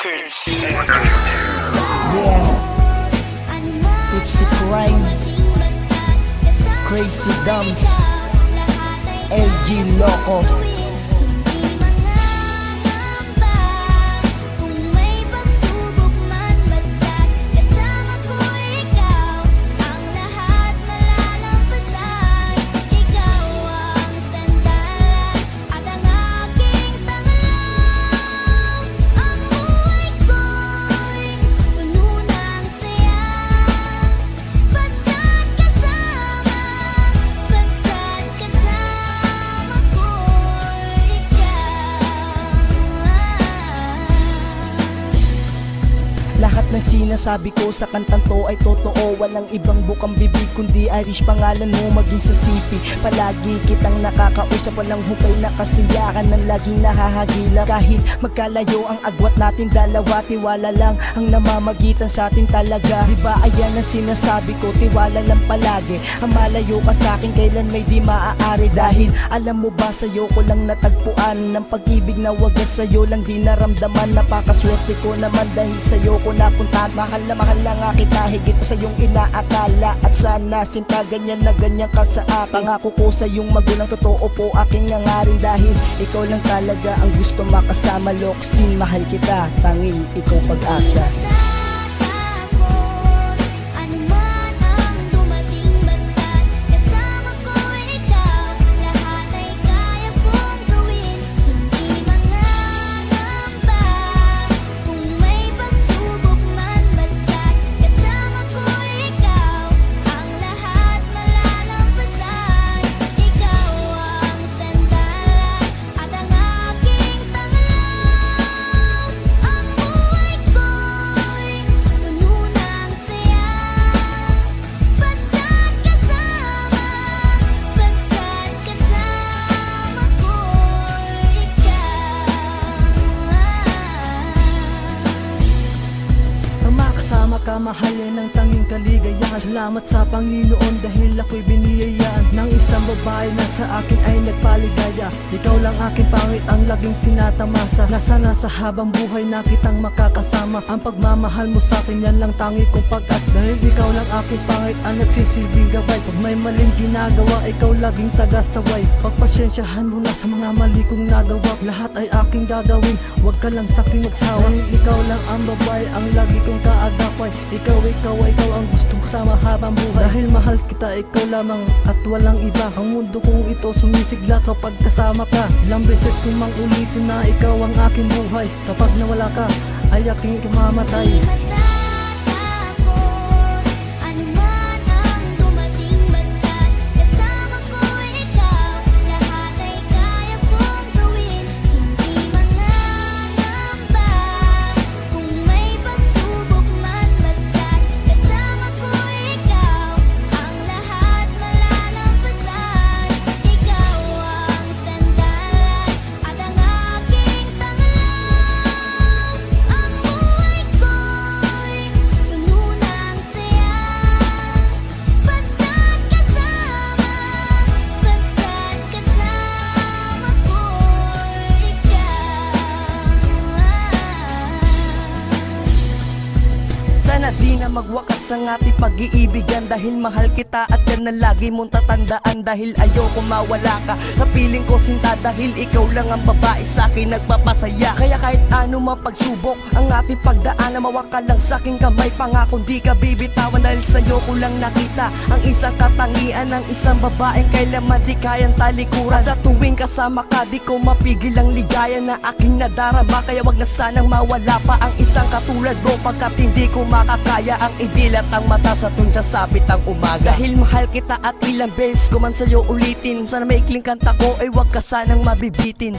Records. Yeah, Tipsy Crime, Crazy Dumps, LG Loco. Lahat ng sinasabi ko sa kantang to ay totoo. Walang ibang bukang bibig kundi Irish pangalan mo maging sa sipi. Palagi kitang nakakausap, walang hukay na kasiyahan ng laging nahahagila. Kahit magkalayo ang agwat natin dalawa, tiwala lang ang namamagitan sa atin talaga. Diba ayan ang sinasabi ko, tiwala lang palagi. Ang malayo ka sa akin kailan may di maaari. Dahil alam mo ba sa'yo ko lang natagpuan ng pag-ibig na wagas sa'yo lang di naramdaman. Napakaswerte ko naman dahil sa'yo ko napunta. Mahal na nga kita higit pa sa iyong inaakala. At sana sinta ganyan na ganyan ka sa akin. Pangako ko sa iyong magulang totoo po aking nangarin. Dahil ikaw lang talaga ang gusto makasama. Loksin, mahal kita, tanging ikaw pag-asa. Kamahalin ng tanging kaligayahan. Salamat sa Panginoon dahil ako'y biniyayaan ng isang babae na sa akin ay nagpaligaya. Ikaw lang aking pangit ang laging tinatamasa. Nasa habang buhay na kitang makakasama. Ang pagmamahal mo sa akin yan lang tangi kong pag-as. Dahil ikaw lang aking pangit ang nagsisilbing gabay. Pag may maling ginagawa, ikaw laging taga-saway. Pagpasensyahan mo na sa mga mali kong nagawa. Lahat ay aking gagawin, wag ka lang sa'king magsawa. Dahil ikaw lang ang babae ang lagi kong kaagapay. Ikaw ang gustong kasama habang buhay. Dahil mahal kita, ikaw lamang at walang iba. Ang mundo kong ito sumisigla kapag kasama ka. Ilang beses kong mang ulitin na ikaw ang aking buhay. Kapag nawala ka, ay aking ikamamatay. Di na magwakas ang ating pag-iibigan. Dahil mahal kita at yan na lagi mong tatandaan. Dahil ayoko mawala ka sa piling ko sinta. Dahil ikaw lang ang babae sa akin nagpapasaya. Kaya kahit ano man pagsubok ang ating pagdaan, mawak ka lang sa aking kamay. Pangako di ka bibitawan. Dahil sa'yo ko lang nakita ang isang katangian ng isang babaeng kailanman di kayang talikuran. At sa tuwing kasama ka di ko mapigil ang ligaya na aking nadarama. Kaya wag na sanang mawala pa ang isang katulad mo. Pagkat hindi ko makakaya ang idilat ang mata sa tuwing sasapit ang umaga. Dahil mahal kita at ilang beses ko man sa'yo ulitin. Sana maikling kanta ko ay wag ka sanang mabibitin.